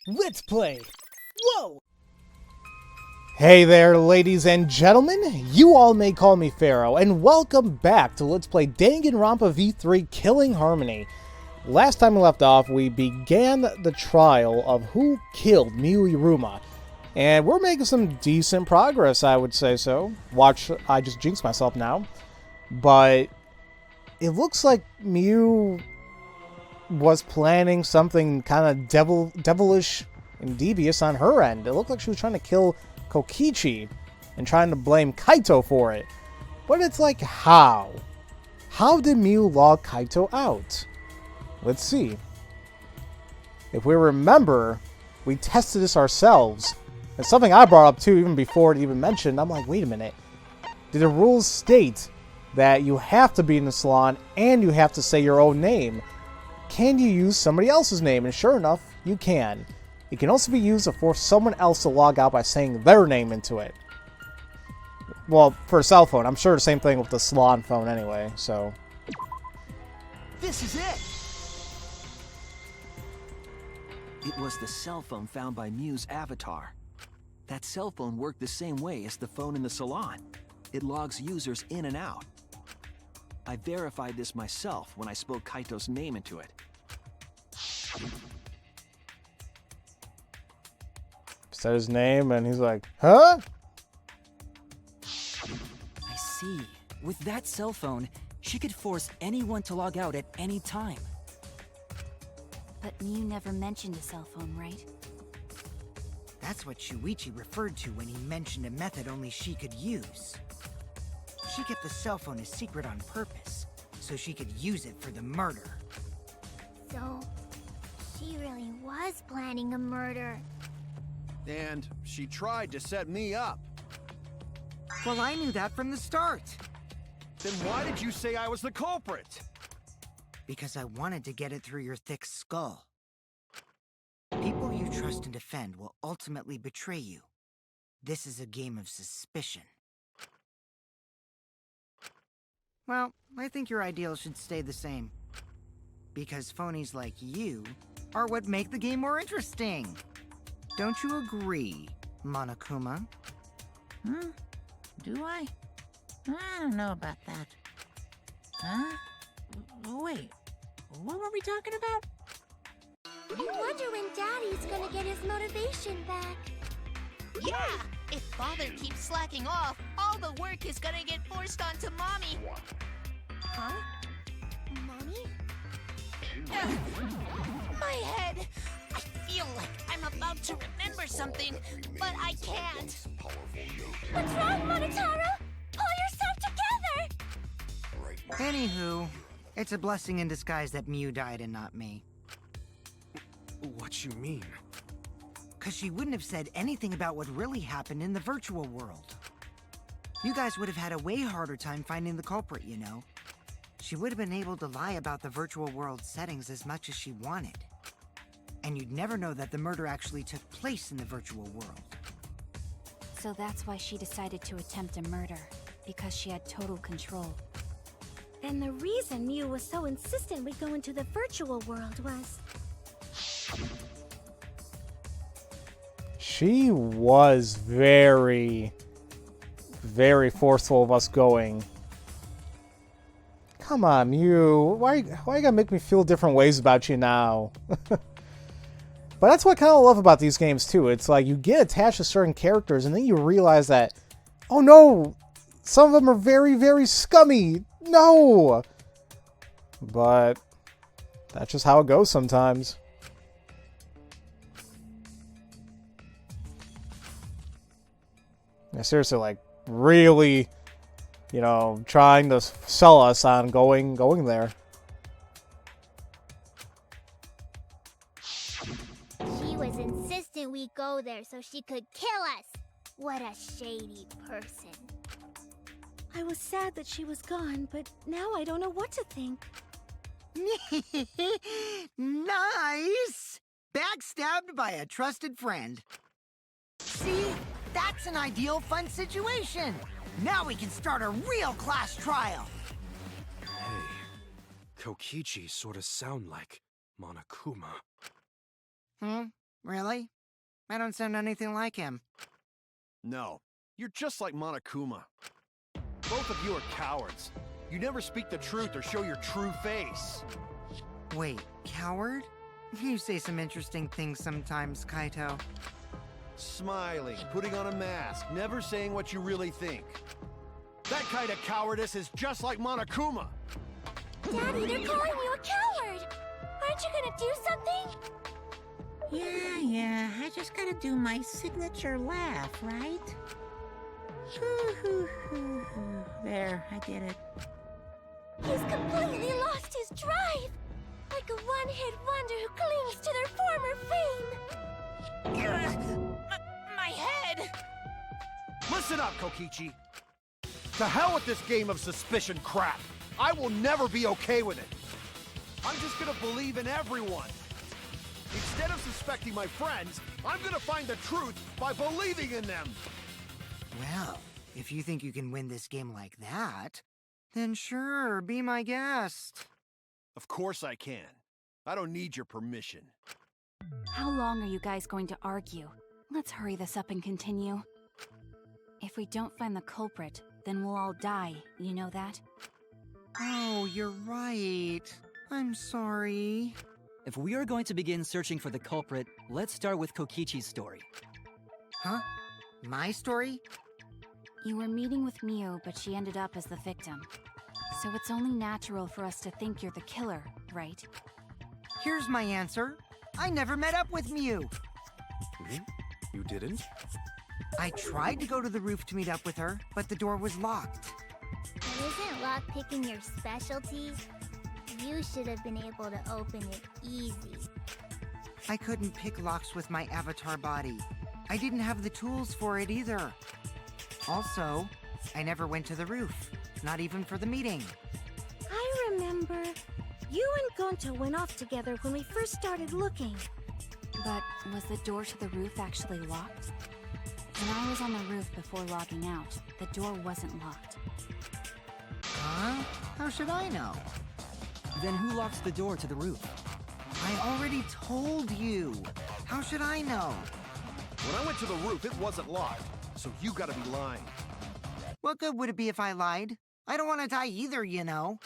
Let's play! Whoa! Hey there, ladies and gentlemen. You all may call me Pharaoh, and welcome back to Let's Play Danganronpa V3 Killing Harmony. Last time we left off, we began the trial of who killed Miu Iruma. And we're making some decent progress, I would say so. Watch, I just jinxed myself now. But it looks like Miu was planning something kind of devilish and devious on her end. It looked like she was trying to kill Kokichi and trying to blame Kaito for it. But it's like, how? How did Miu log Kaito out? Let's see. If we remember, we tested this ourselves. It's something I brought up too, even before it even mentioned. I'm like, wait a minute. Did the rules state that you have to be in the salon and you have to say your own name? Can you use somebody else's name? And sure enough, you can. It can also be used to force someone else to log out by saying their name into it. Well, for a cell phone. I'm sure the same thing with the salon phone anyway, so. This is it! It was the cell phone found by Miu's avatar. That cell phone worked the same way as the phone in the salon. It logs users in and out. I verified this myself when I spoke Kaito's name into it. Said his name and he's like, huh? I see. With that cell phone, she could force anyone to log out at any time. But Miu never mentioned a cell phone, right? That's what Shuichi referred to when he mentioned a method only she could use. She kept the cell phone a secret on purpose, so she could use it for the murder. So, she really was planning a murder. And she tried to set me up. Well, I knew that from the start. Then why did you say I was the culprit? Because I wanted to get it through your thick skull. People you trust and defend will ultimately betray you. This is a game of suspicion. Well, I think your ideals should stay the same. Because phonies like you are what make the game more interesting. Don't you agree, Monokuma? Do I? I don't know about that. Huh? Wait, what were we talking about? I wonder when Daddy's gonna get his motivation back. Yeah! If Father keeps slacking off, all the work is gonna get forced onto Mommy. Huh? Mommy? My head! I feel like I'm about to remember something, but I can't. What's wrong, Monotaro? Pull yourself together! Anywho, it's a blessing in disguise that Miu died and not me. What you mean? Because she wouldn't have said anything about what really happened in the virtual world. You guys would have had a way harder time finding the culprit, you know. She would have been able to lie about the virtual world settings as much as she wanted. And you'd never know that the murder actually took place in the virtual world. So that's why she decided to attempt a murder, because she had total control. And the reason Miu was so insistent we go into the virtual world was... She was very, very forceful of us going. Come on, you. Why you gotta make me feel different ways about you now? But that's what I kind of love about these games, too. It's like you get attached to certain characters, and then you realize that, oh no, some of them are very, very scummy. No! But that's just how it goes sometimes. Yeah, seriously, like, really, you know, trying to sell us on going there. She was insistent we go there so she could kill us. What a shady person. I was sad that she was gone, but now I don't know what to think. Nice! Backstabbed by a trusted friend. See? That's an ideal fun situation! Now we can start a real class trial! Hey, Kokichi sorta sound like Monokuma. Really? I don't sound anything like him. No, you're just like Monokuma. Both of you are cowards. You never speak the truth or show your true face. Wait, coward? You say some interesting things sometimes, Kaito. Smiling, putting on a mask, never saying what you really think. That kind of cowardice is just like Monokuma. Daddy, they're calling you a coward! Aren't you gonna do something? Yeah, I just gotta do my signature laugh, right? There, I did it. He's completely lost his drive! Like a one-hit wonder who clings to their former fame! My head! Listen up, Kokichi. To hell with this game of suspicion crap. I will never be okay with it. I'm just gonna believe in everyone. Instead of suspecting my friends, I'm gonna find the truth by believing in them. Well, if you think you can win this game like that, then sure, be my guest. Of course I can. I don't need your permission. How long are you guys going to argue? Let's hurry this up and continue. If we don't find the culprit, then we'll all die, you know that? Oh, you're right. I'm sorry. If we are going to begin searching for the culprit, let's start with Kokichi's story. Huh? My story? You were meeting with Miu, but she ended up as the victim. So it's only natural for us to think you're the killer, right? Here's my answer. I never met up with Miu. You didn't? I tried to go to the roof to meet up with her, but the door was locked. But isn't lockpicking your specialty? You should have been able to open it easy. I couldn't pick locks with my avatar body. I didn't have the tools for it either. Also, I never went to the roof, not even for the meeting. I remember. You and Gonta went off together when we first started looking. But was the door to the roof actually locked? When I was on the roof before logging out, the door wasn't locked. Huh? How should I know? Then who locks the door to the roof? I already told you. How should I know? When I went to the roof, it wasn't locked, so you gotta be lying. What good would it be if I lied? I don't want to die either, you know.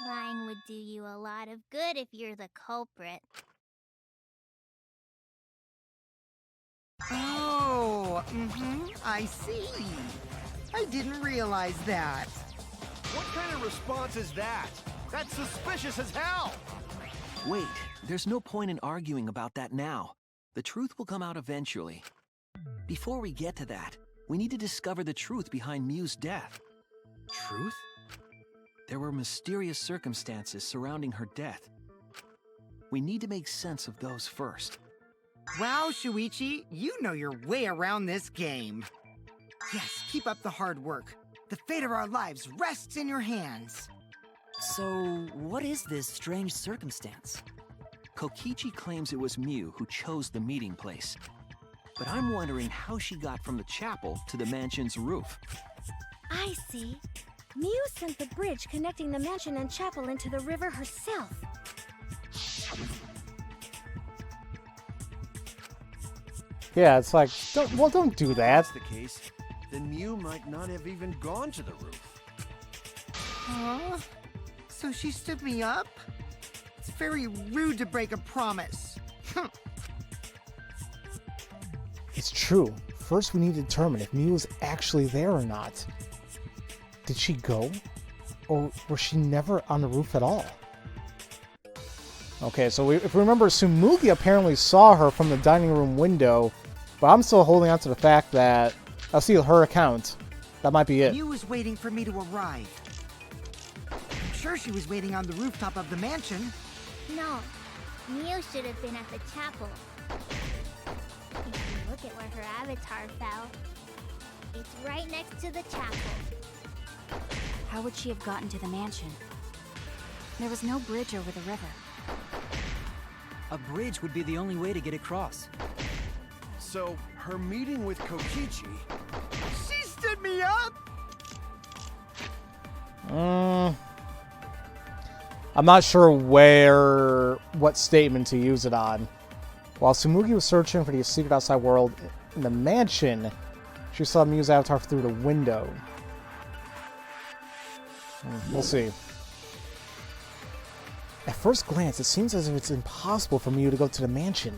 Lying would do you a lot of good if you're the culprit. Oh, I see. I didn't realize that. What kind of response is that? That's suspicious as hell! Wait, there's no point in arguing about that now. The truth will come out eventually. Before we get to that, we need to discover the truth behind Miu's death. Truth? There were mysterious circumstances surrounding her death. We need to make sense of those first. Wow, Shuichi, you know your way around this game. Yes, keep up the hard work. The fate of our lives rests in your hands. So, what is this strange circumstance? Kokichi claims it was Miu who chose the meeting place. But I'm wondering how she got from the chapel to the mansion's roof. I see. Miu sent the bridge connecting the mansion and chapel into the river herself. Yeah, it's like, don't do If that. that's the case, then Miu might not have even gone to the roof. Huh? So she stood me up? It's very rude to break a promise. It's true. First, we need to determine if Miu is actually there or not. Did she go? Or was she never on the roof at all? Okay, so if we remember, Tsumugi apparently saw her from the dining room window, but I'm still holding on to the fact that I'll see her account. That might be it. Miu was waiting for me to arrive. I'm sure she was waiting on the rooftop of the mansion. No, Miu should have been at the chapel. If you look at where her avatar fell, it's right next to the chapel. How would she have gotten to the mansion? There was no bridge over the river. A bridge would be the only way to get across. So, her meeting with Kokichi... She stood me up! I'm not sure what statement to use it on. While Tsumugi was searching for the secret outside world in the mansion, she saw Miu's avatar through the window. We'll see. At first glance, it seems as if it's impossible for Miu to go to the mansion.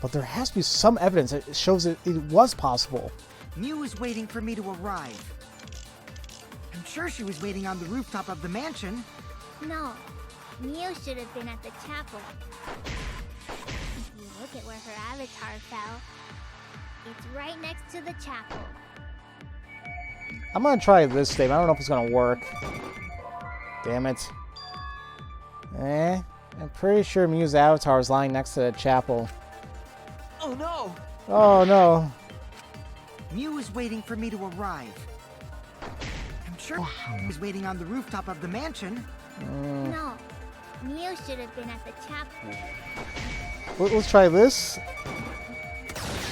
But there has to be some evidence that shows that it was possible. Miu was waiting for me to arrive. I'm sure she was waiting on the rooftop of the mansion. No, Miu should have been at the chapel. If you look at where her avatar fell, it's right next to the chapel. I'm gonna try this statement. I don't know if it's gonna work. Damn it. I'm pretty sure Miu's avatar is lying next to the chapel. Oh no! Oh no. Miu was waiting for me to arrive. I'm sure she was waiting on the rooftop of the mansion. No, Miu should have been at the chapel. Let's try this.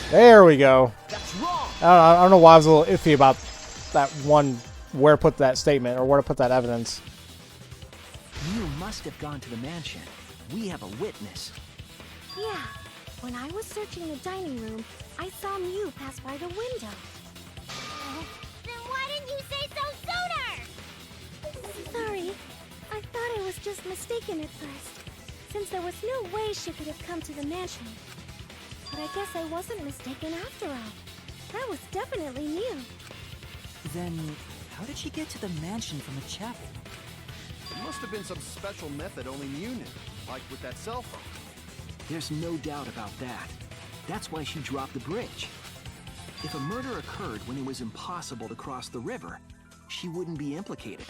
There we go. That's wrong! I don't know why I was a little iffy about that one, where to put that statement, or where to put that evidence. Miu must have gone to the mansion. We have a witness. Yeah, when I was searching the dining room, I saw Miu pass by the window. Then why didn't you say so sooner? Sorry, I thought I was just mistaken at first, since there was no way she could have come to the mansion. But I guess I wasn't mistaken after all. That was definitely Miu. Then, how did she get to the mansion from the chapel? There must have been some special method only Miu knew, like with that cell phone. There's no doubt about that. That's why she dropped the bridge. If a murder occurred when it was impossible to cross the river, she wouldn't be implicated.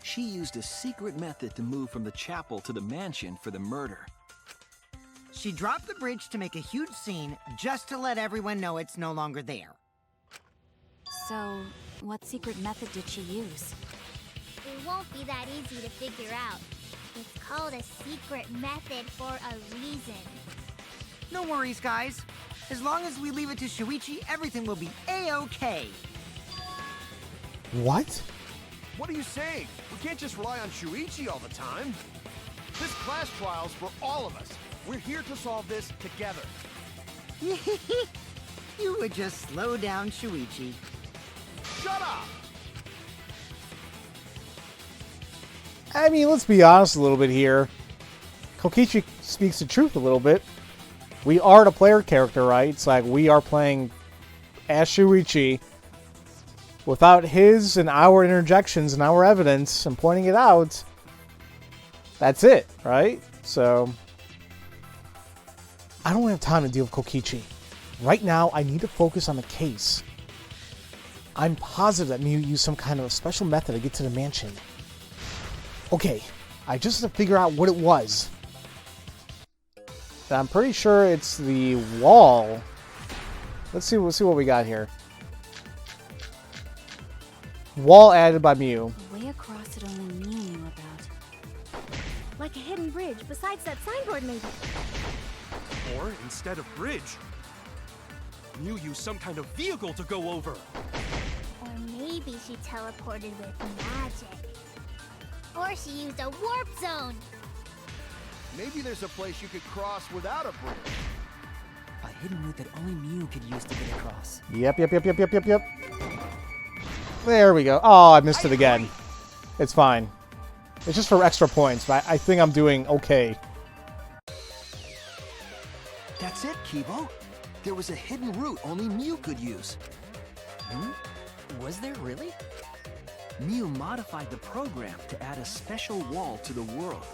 She used a secret method to move from the chapel to the mansion for the murder. She dropped the bridge to make a huge scene just to let everyone know it's no longer there. So, what secret method did she use? It won't be that easy to figure out. It's called a secret method for a reason. No worries, guys. As long as we leave it to Shuichi, everything will be A-okay. What? What are you saying? We can't just rely on Shuichi all the time. This class trial's for all of us. We're here to solve this together. You would just slow down Shuichi. Shut up! I mean, let's be honest a little bit here. Kokichi speaks the truth a little bit. We are the player character, right? It's like we are playing as Shuichi. Without his and our interjections and our evidence and pointing it out, that's it, right? So, I don't have time to deal with Kokichi. Right now, I need to focus on the case. I'm positive that Miu used some kind of special method to get to the mansion. Okay, I just have to figure out what it was. I'm pretty sure it's the wall. Let's see what we got here. Wall added by Miu. Way across it only Miu knew about. Like a hidden bridge besides that signboard, maybe. Or, instead of bridge, Miu used some kind of vehicle to go over. Or maybe she teleported with magic. Or she used a warp zone. Maybe there's a place you could cross without a bridge. A hidden route that only Miu could use to get across. Yep. There we go. Oh, I missed it again. It's fine. It's just for extra points, but I think I'm doing okay. That's it, Kibo. There was a hidden route only Miu could use. Was there really? Miu modified the program to add a special wall to the world.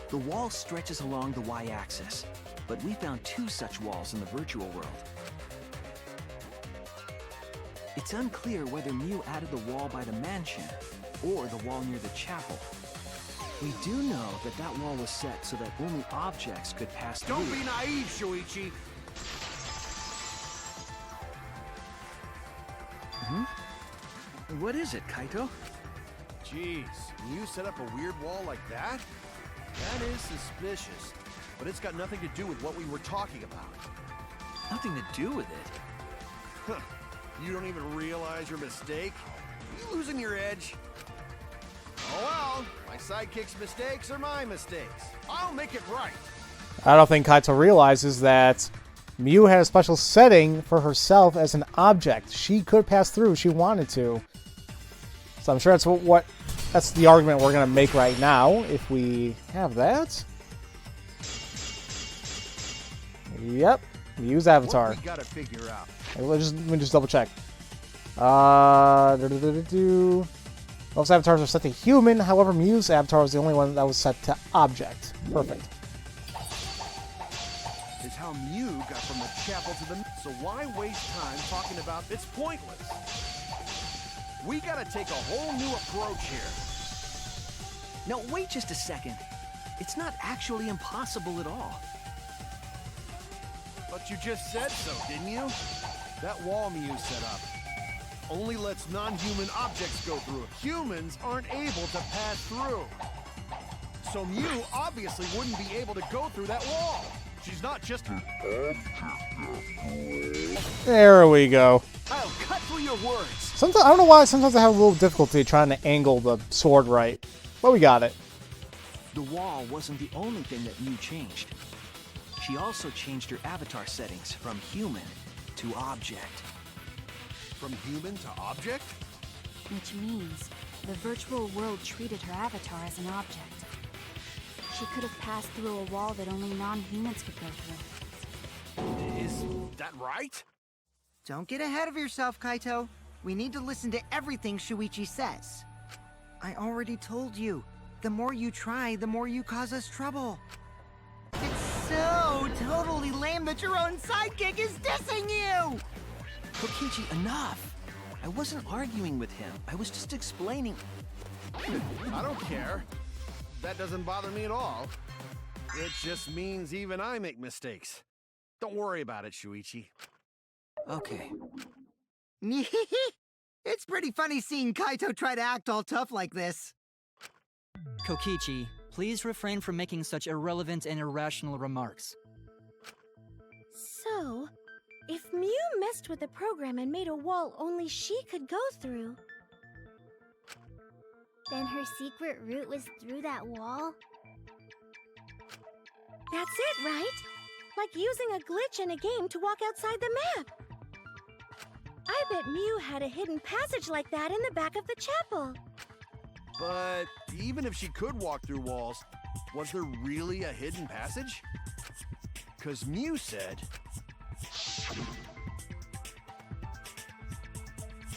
The wall stretches along the y-axis, but we found 2 such walls in the virtual world. It's unclear whether Miu added the wall by the mansion or the wall near the chapel. We do know that that wall was set so that only objects could pass through. Don't be naive, Shuichi. What is it, Kaito? Jeez, you set up a weird wall like that? That is suspicious, but it's got nothing to do with what we were talking about. Nothing to do with it. Huh. You don't even realize your mistake? You losing your edge? Oh well, My sidekick's mistakes are my mistakes. I'll make it right. I don't think Kaito realizes that Mew had a special setting for herself as an object. She could pass through if she wanted to. So I'm sure that's the argument we're going to make right now, if we have that. Yep. Mew's avatar. What we gotta figure out. Let me just double check. Most avatars are set to human, however Mew's avatar was the only one that was set to object. Perfect. Is how Mew got from the chapel to the... So why waste time talking about... It's pointless. We gotta take a whole new approach here. Now, wait just a second. It's not actually impossible at all. But you just said so, didn't you? That wall Mew set up only lets non-human objects go through. Humans aren't able to pass through. So Mew obviously wouldn't be able to go through that wall. She's not just an object. There we go. I'll cut through your words. Sometimes I don't know why. Sometimes I have a little difficulty trying to angle the sword right, but we got it. The wall wasn't the only thing that Mew changed. She also changed her avatar settings from human to object. From human to object? Which means the virtual world treated her avatar as an object. She could have passed through a wall that only non-humans could go through. Is that right? Don't get ahead of yourself, Kaito. We need to listen to everything Shuichi says. I already told you, the more you try, the more you cause us trouble. It's so totally lame that your own sidekick is dissing you! Kokichi, enough! I wasn't arguing with him. I was just explaining... I don't care. That doesn't bother me at all. It just means even I make mistakes. Don't worry about it, Shuichi. Okay. It's pretty funny seeing Kaito try to act all tough like this. Kokichi, please refrain from making such irrelevant and irrational remarks. So, if Mew messed with the program and made a wall only she could go through, then her secret route was through that wall? That's it, right? Like using a glitch in a game to walk outside the map. I bet Mew had a hidden passage like that in the back of the chapel. But even if she could walk through walls, was there really a hidden passage? 'Cause Mew said...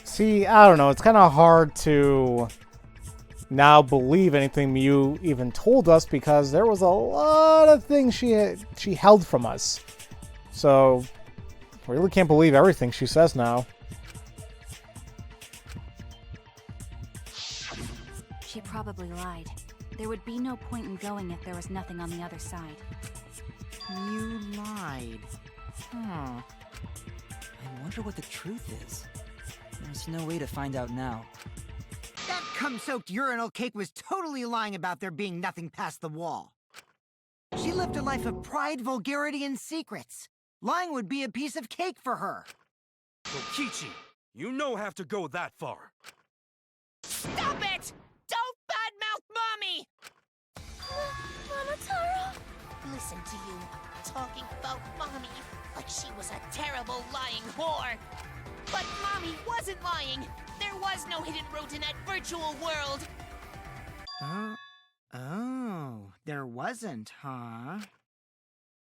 See, I don't know. It's kind of hard to now believe anything Mew even told us because there was a lot of things she held from us. So, I really can't believe everything she says now. She probably lied. There would be no point in going if there was nothing on the other side. You lied. I wonder what the truth is. There's no way to find out now. That cum-soaked urinal cake was totally lying about there being nothing past the wall. She lived a life of pride, vulgarity, and secrets. Lying would be a piece of cake for her. Kokichi, you no have to go that far. Stop it! Don't badmouth Mommy! Mama Taro? Listen to you, talking about Mommy like she was a terrible lying whore. But Mommy wasn't lying. There was no hidden route in that virtual world. Oh, there wasn't, huh?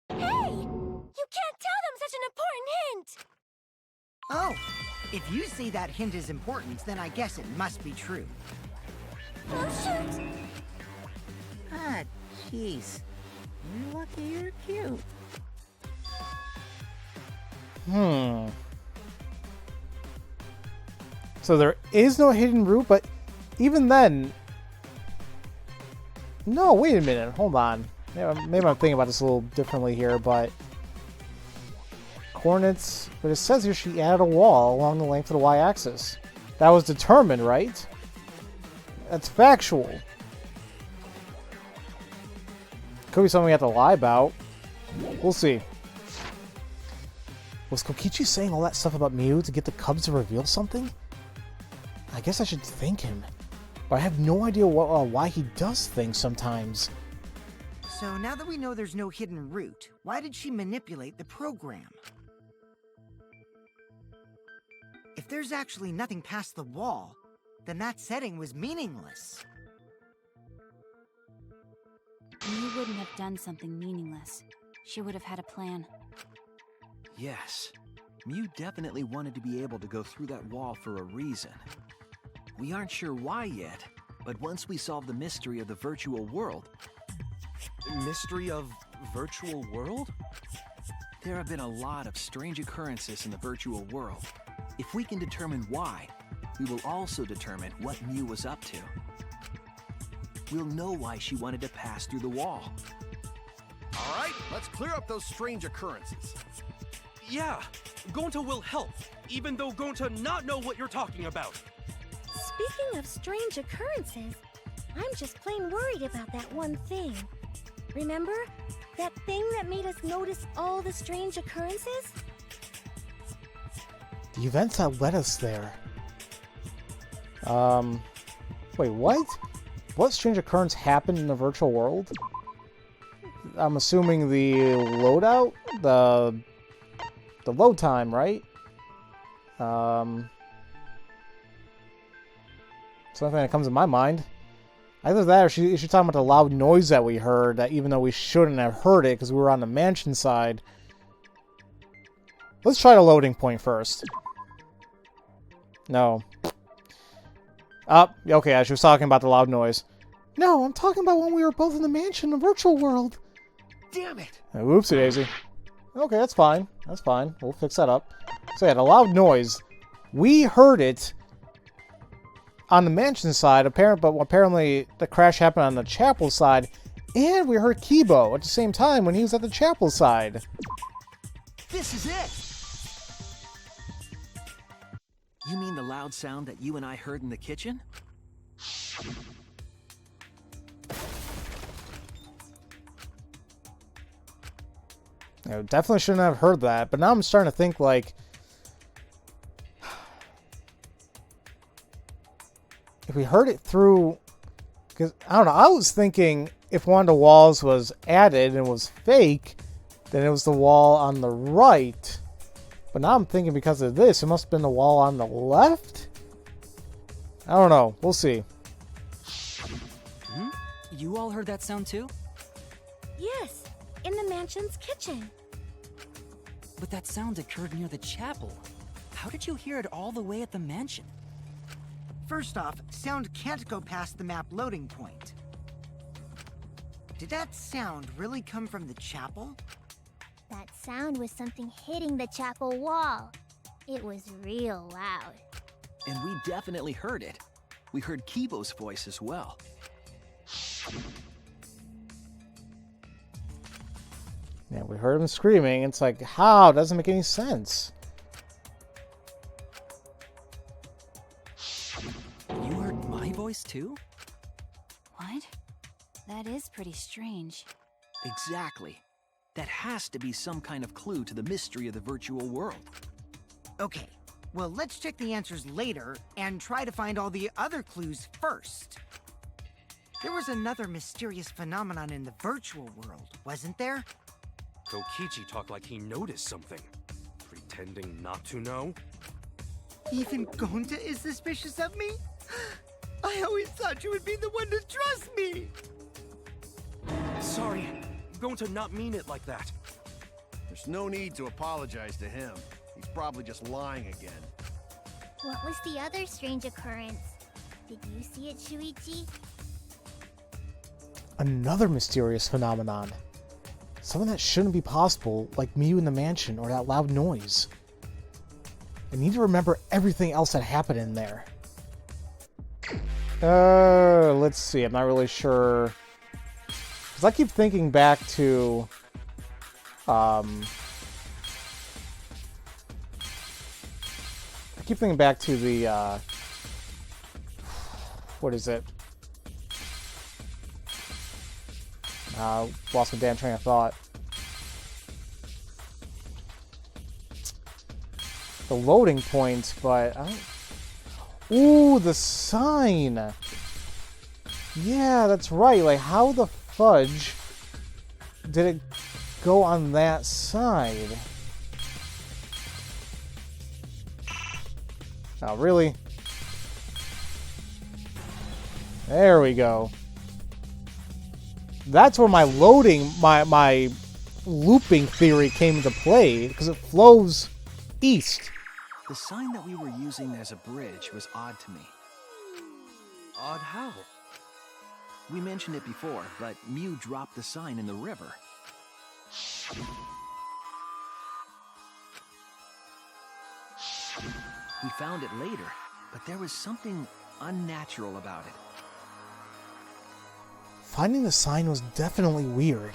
Hey! You can't tell them such an important hint! Oh, if you say that hint is important, then I guess it must be true. Oh, shoot! Ah, jeez. You're lucky you're cute. So there is no hidden route, but even then... No, wait a minute. Hold on. Maybe I'm thinking about this a little differently here, but... Coordinates... But it says here she added a wall along the length of the y-axis. That was determined, right? That's factual. Could be something we have to lie about. We'll see. Was Kokichi saying all that stuff about Mew to get the Cubs to reveal something? I guess I should thank him. But I have no idea why he does things sometimes. So now that we know there's no hidden route, why did she manipulate the program? If there's actually nothing past the wall, then that setting was meaningless. You wouldn't have done something meaningless. She would have had a plan. Yes. Mew definitely wanted to be able to go through that wall for a reason. We aren't sure why yet, but once we solve the mystery of the virtual world... Mystery of virtual world? There have been a lot of strange occurrences in the virtual world. If we can determine why, we will also determine what Mew was up to. We'll know why she wanted to pass through the wall. All right, let's clear up those strange occurrences. Yeah, Gonta will help, even though Gonta not know what you're talking about. Speaking of strange occurrences, I'm just plain worried about that one thing. Remember? That thing that made us notice all the strange occurrences? The events that led us there. Wait, what? What strange occurrence happened in the virtual world? I'm assuming the loadout? The load time, right? It's the only thing that comes to my mind. Either that or she's talking about the loud noise that we heard, that even though we shouldn't have heard it because we were on the mansion side. Let's try the loading point first. No. Okay, she was talking about the loud noise. No, I'm talking about when we were both in the mansion in the virtual world. Damn it! Whoopsie daisy. Okay, that's fine. That's fine. We'll fix that up. So yeah, the loud noise. We heard it on the mansion side, but apparently the crash happened on the chapel side, and we heard Kibo at the same time when he was at the chapel side. This is it! You mean the loud sound that you and I heard in the kitchen? I definitely shouldn't have heard that, but now I'm starting to think, like, if we heard it through, because, I don't know, I was thinking if one of the walls was added and was fake, then it was the wall on the right. But now I'm thinking because of this, it must have been the wall on the left? I don't know. We'll see. You all heard that sound too? Yes, in the mansion's kitchen. But that sound occurred near the chapel. How did you hear it all the way at the mansion? First off, sound can't go past the map loading point. Did that sound really come from the chapel? That sound was something hitting the chapel wall. It was real loud. And we definitely heard it. We heard Kibo's voice as well. Yeah, we heard him screaming. It's like, how? It doesn't make any sense. You heard my voice too? What? That is pretty strange. Exactly. That has to be some kind of clue to the mystery of the virtual world. Okay, well, let's check the answers later and try to find all the other clues first. There was another mysterious phenomenon in the virtual world, wasn't there? Kokichi talked like he noticed something, pretending not to know. Even Gonta is suspicious of me? I always thought you would be the one to trust me! Sorry, Gonta not mean it like that. There's no need to apologize to him. He's probably just lying again. What was the other strange occurrence? Did you see it, Shuichi? Another mysterious phenomenon. Something that shouldn't be possible, like Mew in the mansion or that loud noise. I need to remember everything else that happened in there. Let's see. I'm not really sure. Because I keep thinking back to... I keep thinking back to the... what is it? Lost my damn train of thought. The loading point, but I don't... Ooh, the sign! Yeah, that's right. Like, how the fudge did it go on that side? Oh, really? There we go. That's where my my looping theory came into play, because it flows east. The sign that we were using as a bridge was odd to me. Odd how? We mentioned it before, but Mew dropped the sign in the river. We found it later, but there was something unnatural about it. Finding the sign was definitely weird.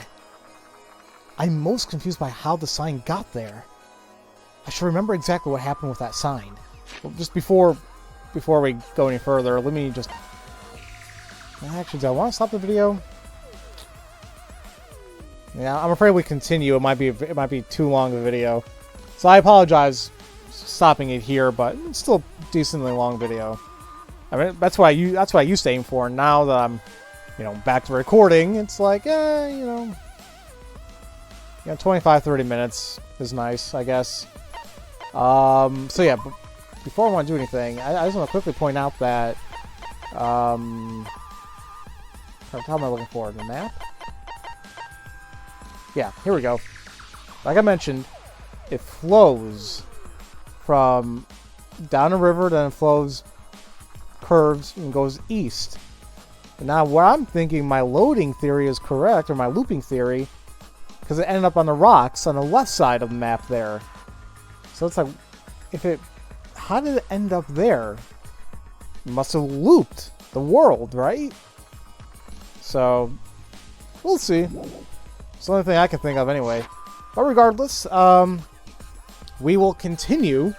I'm most confused by how the sign got there. I should remember exactly what happened with that sign. Well, just before we go any further, let me just... Actually, do I want to stop the video? Yeah, I'm afraid we continue. It might be too long of a video. So I apologize stopping it here, but it's still a decently long video. I mean, that's what I used to aim for. Now that I'm, back to recording, it's like, 25-30 minutes is nice, I guess. So yeah, before I want to do anything, I just want to quickly point out that, how am I looking for? The map? Yeah, here we go. Like I mentioned, it flows from down a river, then it flows, curves, and goes east. And now what I'm thinking my loading theory is correct, or my looping theory, because it ended up on the rocks on the left side of the map there. So it's like, how did it end up there? It must have looped the world, right? So, we'll see. It's the only thing I can think of anyway. But regardless, we will continue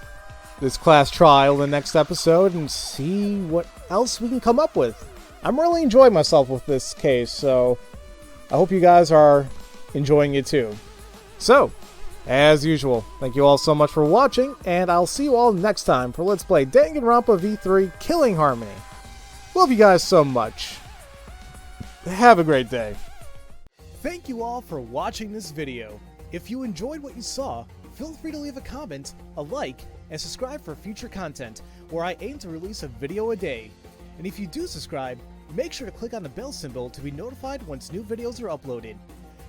this class trial in the next episode and see what else we can come up with. I'm really enjoying myself with this case, so I hope you guys are enjoying it too. So, as usual, thank you all so much for watching, and I'll see you all next time for Let's Play Danganronpa V3 Killing Harmony. Love you guys so much. Have a great day. Thank you all for watching this video. If you enjoyed what you saw, feel free to leave a comment, a like, and subscribe for future content, where I aim to release a video a day. And if you do subscribe, make sure to click on the bell symbol to be notified once new videos are uploaded.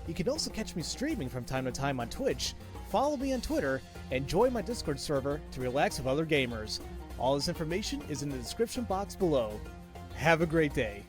You can also catch me streaming from time to time on Twitch, follow me on Twitter, and join my Discord server to relax with other gamers. All this information is in the description box below. Have a great day.